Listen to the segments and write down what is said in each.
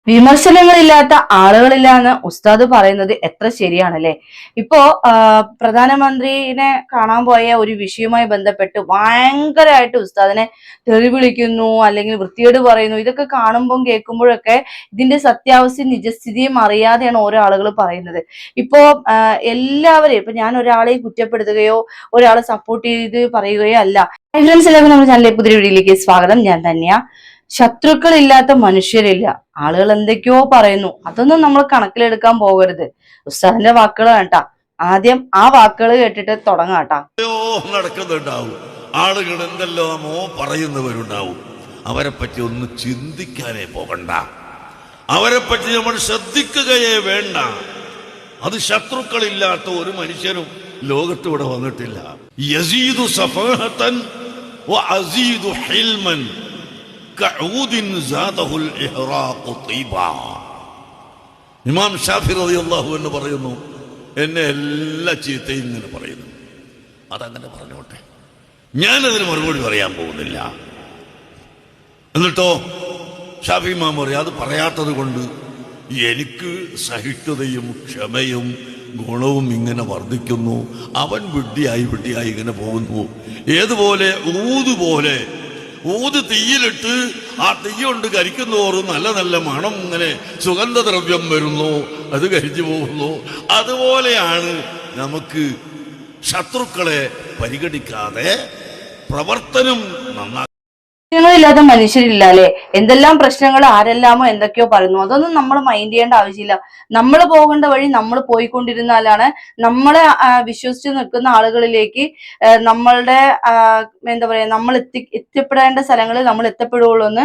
വിമർശനങ്ങളില്ലാത്ത ആളുകളില്ല എന്ന് ഉസ്താദ് പറയുന്നത് എത്ര ശരിയാണല്ലേ. ഇപ്പോ പ്രധാനമന്ത്രിനെ കാണാൻ പോയ ഒരു വിഷയവുമായി ബന്ധപ്പെട്ട് ഭയങ്കരമായിട്ട് ഉസ്താദിനെ തെറി വിളിക്കുന്നു, അല്ലെങ്കിൽ വൃത്തികേട് പറയുന്നു. ഇതൊക്കെ കാണുമ്പോൾ കേൾക്കുമ്പോഴൊക്കെ ഇതിന്റെ സത്യാവസ്ഥയും നിജസ്ഥിതിയും അറിയാതെയാണ് ഓരോ ആളുകൾ പറയുന്നത്. ഇപ്പോ എല്ലാവരെയും ഇപ്പൊ ഞാൻ ഒരാളെ കുറ്റപ്പെടുത്തുകയോ ഒരാളെ സപ്പോർട്ട് ചെയ്ത് പറയുകയോ അല്ല. ഫ്രണ്ട്സ്, എല്ലാവർക്കും നമ്മുടെ ചാനലിലെ പുതിയ വീഡിയോയിലേക്ക് സ്വാഗതം. ഞാൻ തന്നെയാ. ശത്രുക്കളില്ലാത്ത മനുഷ്യരില്ല. ആളുകൾ എന്തൊക്കെയോ പറയുന്നു, അതൊന്നും നമ്മൾ കണക്കിലെടുക്കാൻ പോകരുത്. ഉസ്താദിന്റെ വാക്കുകളാണ് കേട്ടാ. ആദ്യം ആ വാക്കുകൾ കേട്ടിട്ട് തുടങ്ങാട്ടാ. നടക്കുന്നുണ്ടാവും, ആളുകൾ എന്തെല്ലാമോ പറയുന്നവരുണ്ടാവും. അവരെ പറ്റി ഒന്ന് ചിന്തിക്കാനേ പോകണ്ട, അവരെ പറ്റി നമ്മൾ ശ്രദ്ധിക്കുകയേ വേണ്ട. അത് ശത്രുക്കളില്ലാത്ത ഒരു മനുഷ്യനും ലോകത്തിവിടെ വന്നിട്ടില്ല. യസീദു സഫഹതൻ വഅസീദു ഹിൽമൻ കഊദിൻ സാദഹുൽ ഇഹ്റാഖു തീബാ. ഇമാം ഷാഫി റളിയല്ലാഹു അൻഹു പറയുന്നു, എന്നെ എല്ലാ ചീത്തയും ഇങ്ങനെ പറയുന്നു. അതങ്ങനെ പറഞ്ഞോട്ടെ, ഞാനതിന് മറുപടി പറയാൻ പോകുന്നില്ല. എന്നിട്ടോ ഷാഫി ഇമാം പറയും, അത് പറയാത്തത് കൊണ്ട് എനിക്ക് സഹിഷ്ണുതയും ക്ഷമയും ഗുണവും ഇങ്ങനെ വർദ്ധിക്കുന്നു. അവൻ വിഡ്ഢിയായി ഇങ്ങനെ പോകുന്നു. ഏതുപോലെ ഊത് തീയിലിട്ട് ആ തീ കൊണ്ട് കരിക്കുന്നോറും നല്ല നല്ല മണം, ഇങ്ങനെ സുഗന്ധദ്രവ്യം വരുന്നു, അത് കരിച്ചു പോകുന്നു. അതുപോലെയാണ് നമുക്ക് ശത്രുക്കളെ പരിഗണിക്കാതെ പ്രവർത്തനം നന്നാക്കുക. പ്രശ്നങ്ങളില്ലാത്ത മനുഷ്യരില്ല അല്ലെ. എന്തെല്ലാം പ്രശ്നങ്ങൾ ആരെല്ലാമോ എന്തൊക്കെയോ പറയുന്നു. അതൊന്നും നമ്മൾ മൈൻഡ് ചെയ്യേണ്ട ആവശ്യമില്ല. നമ്മൾ പോകേണ്ട വഴി നമ്മൾ പോയിക്കൊണ്ടിരുന്നാലാണ് നമ്മളെ വിശ്വസിച്ച് നിൽക്കുന്ന ആളുകളിലേക്ക് നമ്മളുടെ എന്താ പറയാ നമ്മൾ എത്തിപ്പെടേണ്ട സ്ഥലങ്ങളിൽ നമ്മൾ എത്തപ്പെടുകയുള്ളൂ എന്ന്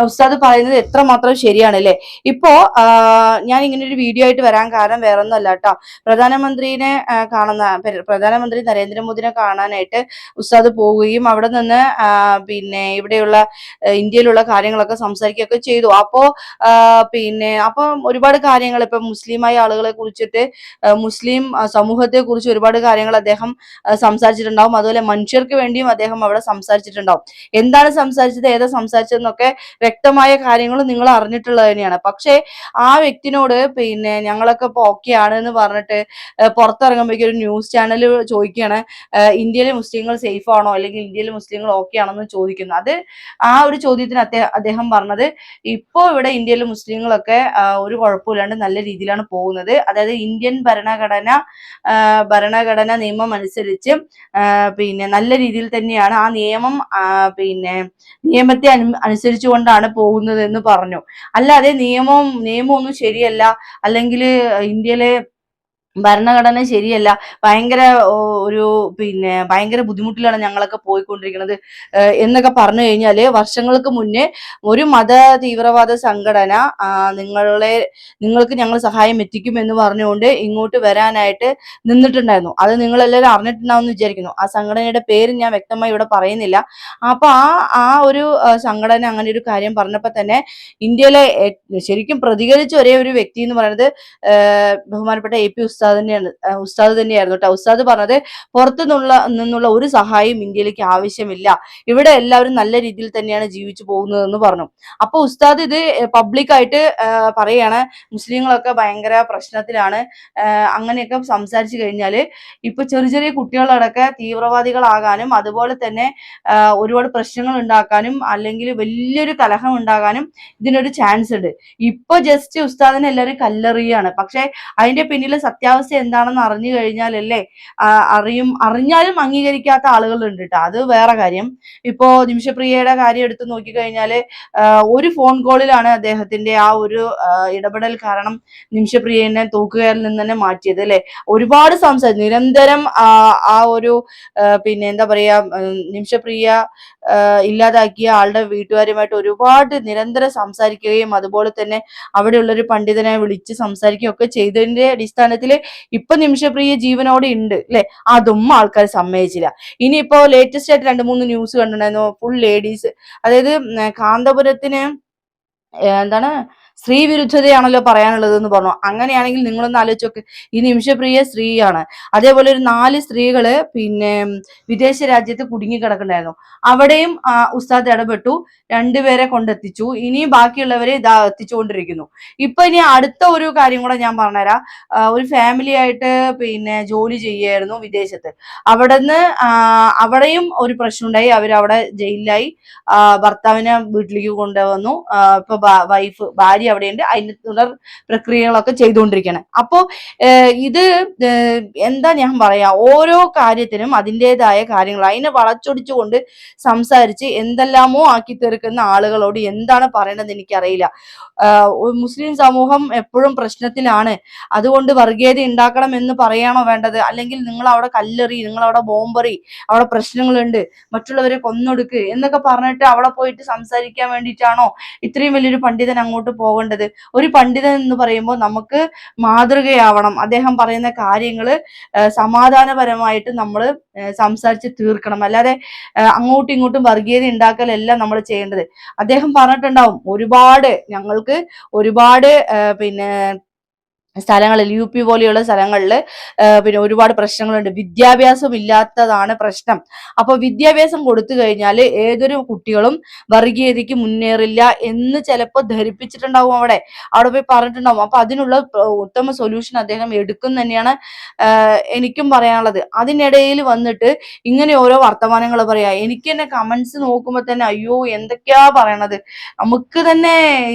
ഉസ്താദ് പറയുന്നത് എത്രമാത്രം ശരിയാണ് അല്ലെ. ഇപ്പോ ഞാൻ ഇങ്ങനെ ഒരു വീഡിയോ ആയിട്ട് വരാൻ കാരണം വേറൊന്നും അല്ല കേട്ടോ. പ്രധാനമന്ത്രി നരേന്ദ്രമോദിനെ കാണാനായിട്ട് ഉസ്താദ് പോവുകയും അവിടെ നിന്ന് പിന്നെ ഇവിടെയുള്ള ഇന്ത്യയിലുള്ള കാര്യങ്ങളൊക്കെ സംസാരിക്കുകയൊക്കെ ചെയ്തു. അപ്പൊ ഒരുപാട് കാര്യങ്ങൾ ഇപ്പൊ മുസ്ലിമായ ആളുകളെ കുറിച്ചിട്ട്, മുസ്ലിം സമൂഹത്തെ കുറിച്ച് ഒരുപാട് കാര്യങ്ങൾ അദ്ദേഹം സംസാരിച്ചിട്ടുണ്ടാവും. അതുപോലെ മനുഷ്യർക്ക് വേണ്ടിയും അദ്ദേഹം അവിടെ സംസാരിച്ചിട്ടുണ്ടാവും. എന്താണ് സംസാരിച്ചത്, ഏതാ സംസാരിച്ചതെന്നൊക്കെ വ്യക്തമായ കാര്യങ്ങൾ നിങ്ങൾ അറിഞ്ഞിട്ടുള്ളത് തന്നെയാണ്. പക്ഷെ ആ വ്യക്തിനോട് പിന്നെ ഞങ്ങളൊക്കെ ഇപ്പൊ ഓക്കെ ആണ് എന്ന് പറഞ്ഞിട്ട് പുറത്തിറങ്ങുമ്പോഴേക്കും ഒരു ന്യൂസ് ചാനൽ ചോദിക്കുകയാണ്, ഇന്ത്യയിലെ മുസ്ലിങ്ങൾ സേഫ് ആണോ, അല്ലെങ്കിൽ ഇന്ത്യയിലെ മുസ്ലിങ്ങൾ ഓക്കെ ആണോ എന്ന് ചോദിക്കുന്നു. അത് ആ ഒരു ചോദ്യത്തിന് അദ്ദേഹം പറഞ്ഞത്, ഇപ്പോ ഇവിടെ ഇന്ത്യയിലെ മുസ്ലിങ്ങളൊക്കെ ഒരു കുഴപ്പമില്ലാണ്ട് നല്ല രീതിയിലാണ് പോകുന്നത്. അതായത് ഇന്ത്യൻ ഭരണഘടന നിയമം അനുസരിച്ച് പിന്നെ നല്ല രീതിയിൽ തന്നെയാണ് ആ നിയമം നിയമത്തെ അനുസരിച്ചുകൊണ്ടാണ് പോകുന്നത് എന്ന് പറഞ്ഞു. അല്ലാതെ നിയമമൊന്നും ശരിയല്ല, അല്ലെങ്കിൽ ഇന്ത്യയിലെ ഭരണഘടന ശരിയല്ല, ഭയങ്കര ബുദ്ധിമുട്ടിലാണ് ഞങ്ങളൊക്കെ പോയിക്കൊണ്ടിരിക്കുന്നത് എന്നൊക്കെ പറഞ്ഞു കഴിഞ്ഞാല്, വർഷങ്ങൾക്ക് മുന്നേ ഒരു മത തീവ്രവാദ സംഘടന നിങ്ങൾക്ക് ഞങ്ങൾ സഹായം എത്തിക്കുമെന്ന് പറഞ്ഞുകൊണ്ട് ഇങ്ങോട്ട് വരാനായിട്ട് നിന്നിട്ടുണ്ടായിരുന്നു. അത് നിങ്ങളെല്ലാവരും അറിഞ്ഞിട്ടുണ്ടാവുമെന്ന് വിചാരിക്കുന്നു. ആ സംഘടനയുടെ പേര് ഞാൻ വ്യക്തമായി ഇവിടെ പറയുന്നില്ല. അപ്പൊ ആ ഒരു സംഘടന അങ്ങനെ ഒരു കാര്യം പറഞ്ഞപ്പോ തന്നെ ഇന്ത്യയിലെ ശരിക്കും പ്രതികരിച്ച ഒരേ ഒരു വ്യക്തി എന്ന് പറയുന്നത് ബഹുമാനപ്പെട്ട AP ഉസ്താദ് തന്നെയായിരുന്നു കേട്ടോ. ഉസ്താദ് പറഞ്ഞത്, പുറത്തു നിന്നുള്ള ഒരു സഹായം ഇന്ത്യയിലേക്ക് ആവശ്യമില്ല, ഇവിടെ എല്ലാവരും നല്ല രീതിയിൽ തന്നെയാണ് ജീവിച്ചു പോകുന്നതെന്ന് പറഞ്ഞു. അപ്പൊ ഉസ്താദ് ഇത് പബ്ലിക്കായിട്ട് പറയാണ്, മുസ്ലിങ്ങളൊക്കെ ഭയങ്കര പ്രശ്നത്തിലാണ്. അങ്ങനെയൊക്കെ സംസാരിച്ചു കഴിഞ്ഞാല് ഇപ്പൊ ചെറിയ കുട്ടികളടക്കം തീവ്രവാദികളാകാനും, അതുപോലെ തന്നെ ഒരുപാട് പ്രശ്നങ്ങൾ ഉണ്ടാക്കാനും, അല്ലെങ്കിൽ വലിയൊരു കലഹം ഉണ്ടാകാനും ഇതിനൊരു ചാൻസ് ഉണ്ട്. ഇപ്പൊ ജസ്റ്റ് ഉസ്താദിനെ എല്ലാവരും കല്ലെറിയാണ്. പക്ഷെ അതിന്റെ പിന്നിലെ സത്യാവസ്ഥ എന്താണെന്ന് അറിഞ്ഞു കഴിഞ്ഞാലല്ലേ, അറിഞ്ഞാലും അംഗീകരിക്കാത്ത ആളുകളുണ്ട് കേട്ടോ. അത് വേറെ കാര്യം. ഇപ്പോ നിമിഷപ്രിയയുടെ കാര്യം എടുത്ത് നോക്കിക്കഴിഞ്ഞാല്, ഒരു ഫോൺ കോളിലാണ് അദ്ദേഹത്തിന്റെ ആ ഒരു ഇടപെടൽ കാരണം നിമിഷപ്രിയനെ തൂക്കുകയറിൽ നിന്ന് തന്നെ മാറ്റിയത് അല്ലെ. ഒരുപാട് നിരന്തരം ആ ഒരു പിന്നെ എന്താ പറയാ, നിമിഷപ്രിയ ഇല്ലാതാക്കിയ ആളുടെ വീട്ടുകാരുമായിട്ട് ഒരുപാട് നിരന്തരം സംസാരിക്കുകയും, അതുപോലെ തന്നെ അവിടെയുള്ളൊരു പണ്ഡിതനെ വിളിച്ച് സംസാരിക്കുകയും ഒക്കെ ചെയ്തതിന്റെ അടിസ്ഥാനത്തിൽ ഇപ്പൊ നിമിഷപ്രിയ ജീവനോടെ ഉണ്ട് അല്ലെ. അതും ആൾക്കാർ സമ്മതിച്ചില്ല. ഇനിയിപ്പോ ലേറ്റസ്റ്റ് ആയിട്ട് 2-3 ന്യൂസ് കണ്ടിട്ടുണ്ടായിരുന്നു. ഫുൾ ലേഡീസ്, അതായത് കാന്തപുരത്തിന് എന്താണ് സ്ത്രീ വിരുദ്ധതയാണല്ലോ പറയാനുള്ളത് എന്ന് പറഞ്ഞു. അങ്ങനെയാണെങ്കിൽ നിങ്ങളൊന്ന് ആലോചിച്ച് നോക്ക്, ഈ നിമിഷപ്രിയ സ്ത്രീയാണ്. അതേപോലെ ഒരു 4 സ്ത്രീകള് പിന്നെ വിദേശ രാജ്യത്ത് കുടുങ്ങി കിടക്കണ്ടായിരുന്നു. അവിടെയും ഉസ്താദ് ഇടപെട്ടു, 2 പേരെ കൊണ്ടെത്തിച്ചു. ഇനിയും ബാക്കിയുള്ളവരെ ഇതാ എത്തിച്ചുകൊണ്ടിരിക്കുന്നു. ഇപ്പൊ ഇനി അടുത്ത ഒരു കാര്യം കൂടെ ഞാൻ പറഞ്ഞുതരാം. ഒരു ഫാമിലി ആയിട്ട് പിന്നെ ജോലി ചെയ്യായിരുന്നു വിദേശത്ത്. അവിടുന്ന് അവിടെയും ഒരു പ്രശ്നം ഉണ്ടായി. അവരവിടെ ജയിലിലായി. ഭർത്താവിനെ വീട്ടിലേക്ക് കൊണ്ടുവന്നു. ഇപ്പൊ ഭാര്യ അവിടെയുണ്ട്. അതിന് തുടർ പ്രക്രിയകളൊക്കെ ചെയ്തുകൊണ്ടിരിക്കുകയാണ്. അപ്പോ ഇത് എന്താ ഞാൻ പറയാ, ഓരോ കാര്യത്തിനും അതിൻ്റെതായ കാര്യങ്ങൾ, അതിനെ വളച്ചൊടിച്ചുകൊണ്ട് സംസാരിച്ച് എന്തെല്ലാമോ ആക്കി തീർക്കുന്ന ആളുകളോട് എന്താണ് പറയണത് എനിക്കറിയില്ല. മുസ്ലിം സമൂഹം എപ്പോഴും പ്രശ്നത്തിലാണ്, അതുകൊണ്ട് വർഗീയത ഉണ്ടാക്കണം എന്ന് പറയാണോ വേണ്ടത്? അല്ലെങ്കിൽ നിങ്ങൾ അവിടെ കല്ലെറി, നിങ്ങൾ അവിടെ ബോംബെറി, അവിടെ പ്രശ്നങ്ങളുണ്ട്, മറ്റുള്ളവരെ കൊന്നൊടുക്ക് എന്നൊക്കെ പറഞ്ഞിട്ട് അവിടെ പോയിട്ട് സംസാരിക്കാൻ വേണ്ടിയിട്ടാണോ ഇത്രയും വലിയൊരു പണ്ഡിതൻ അങ്ങോട്ട് പോകേണ്ടത്? ഒരു പണ്ഡിതൻ എന്ന് പറയുമ്പോൾ നമുക്ക് മാതൃകയാവണം. അദ്ദേഹം പറയുന്ന കാര്യങ്ങൾ സമാധാനപരമായിട്ട് നമ്മൾ സംസാരിച്ച് തീർക്കണം. അല്ലാതെ അങ്ങോട്ടും ഇങ്ങോട്ടും വർഗീയത ഉണ്ടാക്കലല്ല നമ്മൾ ചെയ്യേണ്ടത്. അദ്ദേഹം പറഞ്ഞിട്ടുണ്ടാവും, ഞങ്ങൾക്ക് ഒരുപാട് പിന്നെ സ്ഥലങ്ങളിൽ, UP പോലെയുള്ള സ്ഥലങ്ങളിൽ പിന്നെ ഒരുപാട് പ്രശ്നങ്ങളുണ്ട്. വിദ്യാഭ്യാസം ഇല്ലാത്തതാണ് പ്രശ്നം. അപ്പൊ വിദ്യാഭ്യാസം കൊടുത്തു കഴിഞ്ഞാൽ ഏതൊരു കുട്ടികളും വർഗീയതയ്ക്ക് മുന്നേറില്ല എന്ന് ചിലപ്പോൾ ധരിപ്പിച്ചിട്ടുണ്ടാവും. അവിടെ പോയി പറഞ്ഞിട്ടുണ്ടാവും. അപ്പൊ അതിനുള്ള ഉത്തമ സൊല്യൂഷൻ അദ്ദേഹം എടുക്കും തന്നെയാണ് എനിക്കും പറയാനുള്ളത്. അതിനിടയിൽ വന്നിട്ട് ഇങ്ങനെ ഓരോ വർത്തമാനങ്ങൾ പറയാ. എനിക്ക് തന്നെ കമന്റ്സ് നോക്കുമ്പോ തന്നെ അയ്യോ എന്തൊക്കെയാ പറയണത്. നമുക്ക് തന്നെ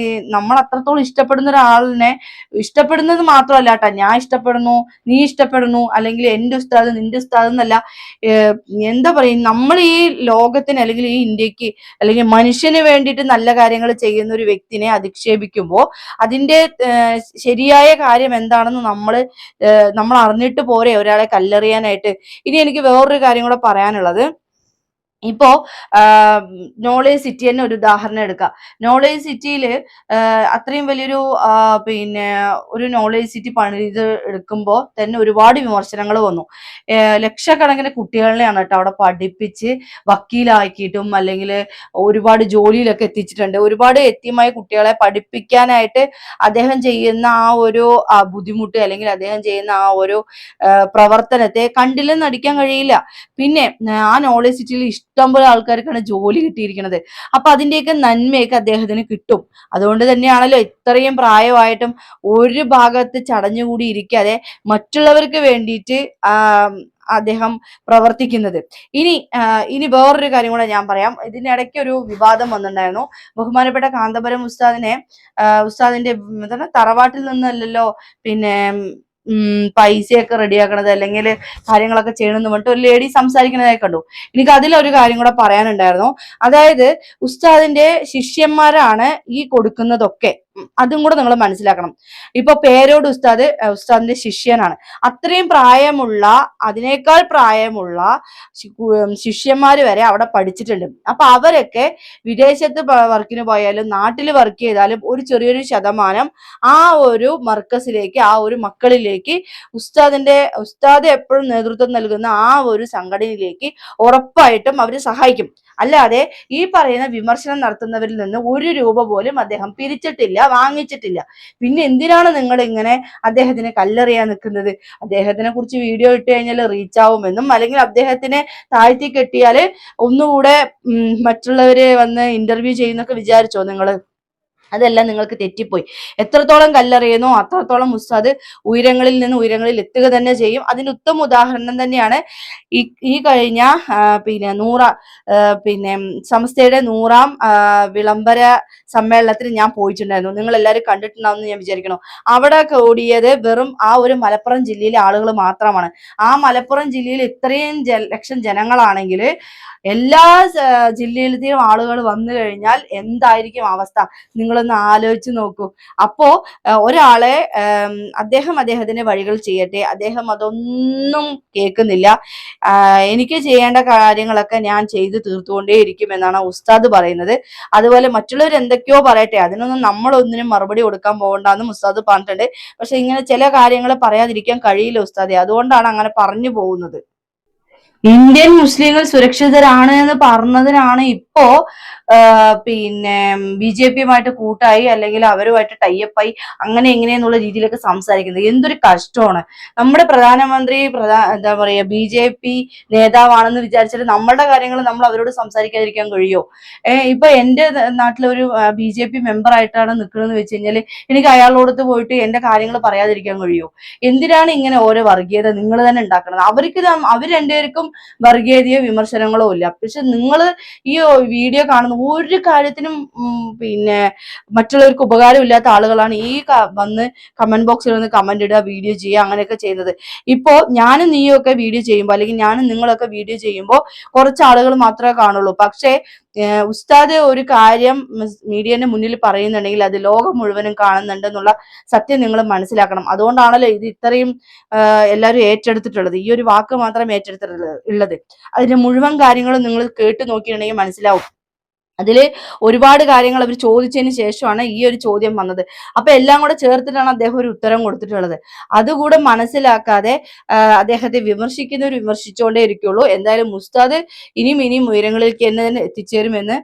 നമ്മൾ അത്രത്തോളം ഇഷ്ടപ്പെടുന്ന ഒരാളിനെ, ഇഷ്ടപ്പെടുന്നത് മാത്രമല്ല കേട്ടോ, ഞാൻ ഇഷ്ടപ്പെടുന്നു, നീ ഇഷ്ടപ്പെടുന്നു, അല്ലെങ്കിൽ എൻ്റെ ഉസ്താദ് നിന്റെ ഉസ്താദ് എന്നല്ല, എന്താ പറയും, നമ്മൾ ഈ ലോകത്തിന് അല്ലെങ്കിൽ ഈ ഇന്ത്യക്ക് അല്ലെങ്കിൽ മനുഷ്യന് വേണ്ടിയിട്ട് നല്ല കാര്യങ്ങൾ ചെയ്യുന്ന ഒരു വ്യക്തിനെ അധിക്ഷേപിക്കുമ്പോൾ അതിന്റെ ശരിയായ കാര്യം എന്താണെന്ന് നമ്മൾ അറിഞ്ഞിട്ട് പോരെ ഒരാളെ കല്ലെറിയാനായിട്ട്. ഇനി എനിക്ക് വേറൊരു കാര്യം കൂടെ പറയാനുള്ളത്, ഇപ്പോ നോളേജ് സിറ്റി തന്നെ ഒരു ഉദാഹരണം എടുക്കാം. നോളേജ് സിറ്റിയിൽ അത്രയും വലിയൊരു പിന്നെ ഒരു നോളേജ് സിറ്റി പണിത് എടുക്കുമ്പോൾ തന്നെ ഒരുപാട് വിമർശനങ്ങൾ വന്നു. ലക്ഷക്കണക്കിന് കുട്ടികളെയാണ് കേട്ടോ അവിടെ പഠിപ്പിച്ച് വക്കീലാക്കിയിട്ടും അല്ലെങ്കിൽ ഒരുപാട് ജോലിയിലൊക്കെ എത്തിച്ചിട്ടുണ്ട്. ഒരുപാട് എത്തിയമായ കുട്ടികളെ പഠിപ്പിക്കാനായിട്ട് അദ്ദേഹം ചെയ്യുന്ന ആ ഒരു ബുദ്ധിമുട്ട് അല്ലെങ്കിൽ അദ്ദേഹം ചെയ്യുന്ന ആ ഒരു പ്രവർത്തനത്തെ കണ്ടില്ലെന്ന് നടിക്കാൻ കഴിയില്ല. പിന്നെ ആ നോളേജ് സിറ്റിയിൽ ഇഷ്ടംപോലെ ആൾക്കാർക്കാണ് ജോലി കിട്ടിയിരിക്കുന്നത്. അപ്പൊ അതിന്റെയൊക്കെ നന്മയൊക്കെ അദ്ദേഹത്തിന് കിട്ടും. അതുകൊണ്ട് തന്നെയാണല്ലോ ഇത്രയും പ്രായമായിട്ടും ഒരു ഭാഗത്ത് ചടഞ്ഞുകൂടി ഇരിക്കാതെ മറ്റുള്ളവർക്ക് വേണ്ടിയിട്ട് അദ്ദേഹം പ്രവർത്തിക്കുന്നത്. ഇനി വേറൊരു കാര്യം കൂടെ ഞാൻ പറയാം. ഇതിനിടയ്ക്ക് ഒരു വിവാദം വന്നിട്ടുണ്ടായിരുന്നു. ബഹുമാനപ്പെട്ട കാന്തപുരം ഉസ്താദിന്റെ തറവാട്ടിൽ നിന്നല്ലല്ലോ പിന്നെ പൈസയൊക്കെ റെഡിയാക്കണത് അല്ലെങ്കിൽ കാര്യങ്ങളൊക്കെ ചെയ്യണമെന്ന് പറഞ്ഞിട്ട് ഒരു ലേഡി സംസാരിക്കുന്നതായി കണ്ടു. എനിക്ക് അതിലൊരു കാര്യം കൂടെ പറയാനുണ്ടായിരുന്നു. അതായത് ഉസ്താദിന്റെ ശിഷ്യന്മാരാണ് ഈ കൊടുക്കുന്നതൊക്കെ, അതും കൂടെ നിങ്ങൾ മനസ്സിലാക്കണം. ഇപ്പൊ പേരോട് ഉസ്താദിന്റെ ശിഷ്യനാണ്. അത്രയും പ്രായമുള്ള, അതിനേക്കാൾ പ്രായമുള്ള ശിഷ്യന്മാര് വരെ അവിടെ പഠിച്ചിട്ടുണ്ട്. അപ്പൊ അവരൊക്കെ വിദേശത്ത് വർക്കിന് പോയാലും നാട്ടിൽ വർക്ക് ചെയ്താലും ഒരു ചെറിയൊരു ശതമാനം ആ ഒരു മർക്കസിലേക്ക്, ആ ഒരു മക്കളിലേക്ക്, ഉസ്താദ് എപ്പോഴും നേതൃത്വം നൽകുന്ന ആ ഒരു സംഘടനയിലേക്ക് ഉറപ്പായിട്ടും അവര് സഹായിക്കും. അല്ലാതെ ഈ പറയുന്ന വിമർശനം നടത്തുന്നവരിൽ നിന്ന് 1 രൂപ പോലും അദ്ദേഹം പിരിച്ചിട്ടില്ല, വാങ്ങിച്ചിട്ടില്ല. പിന്നെ എന്തിനാണ് നിങ്ങൾ ഇങ്ങനെ അദ്ദേഹത്തിന് കല്ലെറിയാൻ നിൽക്കുന്നത്? അദ്ദേഹത്തിനെ കുറിച്ച് വീഡിയോ ഇട്ട് കഴിഞ്ഞാൽ റീച്ച് ആവുമെന്നും അല്ലെങ്കിൽ അദ്ദേഹത്തിനെ താഴ്ത്തി കെട്ടിയാല് ഒന്നുകൂടെ മറ്റുള്ളവര് വന്ന് ഇന്റർവ്യൂ ചെയ്യുന്നൊക്കെ വിചാരിച്ചോ നിങ്ങൾ? അതെല്ലാം നിങ്ങൾക്ക് തെറ്റിപ്പോയി. എത്രത്തോളം കല്ലെറിയുന്നോ അത്രത്തോളം ഉസ്താദ് ഉയരങ്ങളിൽ നിന്ന് ഉയരങ്ങളിൽ എത്തുക തന്നെ ചെയ്യും. അതിന് ഉത്തമ ഉദാഹരണം തന്നെയാണ് ഈ കഴിഞ്ഞ പിന്നെ സംസ്ഥയുടെ 100ാം വിളംബര സമ്മേളനത്തിന് ഞാൻ പോയിട്ടുണ്ടായിരുന്നു. നിങ്ങൾ എല്ലാവരും കണ്ടിട്ടുണ്ടാവുമെന്ന് ഞാൻ വിചാരിക്കണം. അവിടെ കൂടിയത് വെറും ആ ഒരു മലപ്പുറം ജില്ലയിലെ ആളുകൾ മാത്രമാണ്. ആ മലപ്പുറം ജില്ലയിൽ ഇത്രയും ലക്ഷം ജനങ്ങളാണെങ്കിൽ എല്ലാ ജില്ലയിലത്തെയും ആളുകൾ വന്നു കഴിഞ്ഞാൽ എന്തായിരിക്കും അവസ്ഥ? നിങ്ങളൊന്ന് ആലോചിച്ച് നോക്കൂ. അപ്പോ ഒരാളെ അദ്ദേഹത്തിന്റെ വഴികൾ ചെയ്യട്ടെ, അദ്ദേഹം അതൊന്നും കേൾക്കുന്നില്ല. എനിക്ക് ചെയ്യേണ്ട കാര്യങ്ങളൊക്കെ ഞാൻ ചെയ്തു തീർത്തുകൊണ്ടേ ഇരിക്കുമെന്നാണ് ഉസ്താദ് പറയുന്നത്. അതുപോലെ മറ്റുള്ളവർ എന്തൊക്കെയോ പറയട്ടെ, അതിനൊന്നും നമ്മളൊന്നിനും മറുപടി കൊടുക്കാൻ പോകണ്ടെന്നും ഉസ്താദ് പറഞ്ഞിട്ടുണ്ട്. പക്ഷെ ഇങ്ങനെ ചില കാര്യങ്ങൾ പറയാതിരിക്കാൻ കഴിയില്ല ഉസ്താദെ, അതുകൊണ്ടാണ് അങ്ങനെ പറഞ്ഞു പോകുന്നത്. ഇന്ത്യൻ മുസ്ലിങ്ങൾ സുരക്ഷിതരാണ് എന്ന് പറഞ്ഞതിനാണ് ഇപ്പോ പിന്നെ BJP-യുമായിട്ട് കൂട്ടായി അല്ലെങ്കിൽ അവരുമായിട്ട് ടൈപ്പായി അങ്ങനെ എങ്ങനെയെന്നുള്ള രീതിയിലൊക്കെ സംസാരിക്കുന്നത് എന്തൊരു കഷ്ടമാണ്. നമ്മുടെ പ്രധാനമന്ത്രി എന്താ പറയാ BJP നേതാവാണെന്ന് വിചാരിച്ചിട്ട് നമ്മളുടെ കാര്യങ്ങൾ നമ്മൾ അവരോട് സംസാരിക്കാതിരിക്കാൻ കഴിയോ? ഇപ്പൊ എന്റെ നാട്ടിലൊരു BJP മെമ്പർ ആയിട്ടാണ് നിൽക്കുന്നതെന്ന് വെച്ച് കഴിഞ്ഞാൽ എനിക്ക് അയാളോടത്ത് പോയിട്ട് എന്റെ കാര്യങ്ങൾ പറയാതിരിക്കാൻ കഴിയോ? എന്തിനാണ് ഇങ്ങനെ ഓരോ വർഗീയത നിങ്ങൾ തന്നെ ഉണ്ടാക്കുന്നത്? അവർ രണ്ടുപേർക്കും വർഗീയതയോ വിമർശനങ്ങളോ ഇല്ല. പക്ഷെ നിങ്ങൾ ഈ വീഡിയോ കാണുന്ന ഒരു കാര്യത്തിനും പിന്നെ മറ്റുള്ളവർക്ക് ഉപകാരമില്ലാത്ത ആളുകളാണ് ഈ വന്ന് കമന്റ് ബോക്സിൽ വന്ന് കമന്റ് ഇടുക, വീഡിയോ ചെയ്യുക, അങ്ങനെയൊക്കെ ചെയ്യുന്നത്. ഇപ്പോ ഞാനും നീയും ഒക്കെ വീഡിയോ ചെയ്യുമ്പോൾ അല്ലെങ്കിൽ ഞാനും നിങ്ങളൊക്കെ വീഡിയോ ചെയ്യുമ്പോൾ കുറച്ച് ആളുകൾ മാത്രമേ കാണുള്ളൂ. പക്ഷേ ഉസ്താദ് ഒരു കാര്യം മീഡിയന്റെ മുന്നിൽ പറയുന്നുണ്ടെങ്കിൽ അത് ലോകം മുഴുവനും കാണുന്നുണ്ടെന്നുള്ള സത്യം നിങ്ങൾ മനസ്സിലാക്കണം. അതുകൊണ്ടാണല്ലോ ഇത് ഇത്രയും എല്ലാവരും ഏറ്റെടുത്തിട്ടുള്ളത്. ഈ ഒരു വാക്ക് മാത്രം ഏറ്റെടുത്തിട്ടുള്ളത്. അതിന്റെ മുഴുവൻ കാര്യങ്ങളും നിങ്ങൾ കേട്ടു നോക്കിയിട്ടുണ്ടെങ്കിൽ മനസ്സിലാവും. അതില് ഒരുപാട് കാര്യങ്ങൾ അവർ ചോദിച്ചതിന് ശേഷമാണ് ഈ ഒരു ചോദ്യം വന്നത്. അപ്പൊ എല്ലാം കൂടെ ചേർത്തിട്ടാണ് അദ്ദേഹം ഒരു ഉത്തരം കൊടുത്തിട്ടുള്ളത്. അതുകൂടെ മനസ്സിലാക്കാതെ അദ്ദേഹത്തെ വിമർശിക്കുന്നവർ വിമർശിച്ചുകൊണ്ടേ ഇരിക്കുള്ളൂ. എന്തായാലും ഉസ്താദ് ഇനിയും ഉയരങ്ങളിലേക്ക് തന്നെ എത്തിച്ചേരുമെന്ന്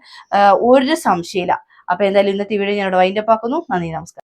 ഒരു സംശയമില്ല. അപ്പൊ എന്തായാലും ഇന്നത്തെ വീഡിയോ ഞാൻ വൈൻഡപ്പ് ആക്കുന്നു. നന്ദി, നമസ്കാരം.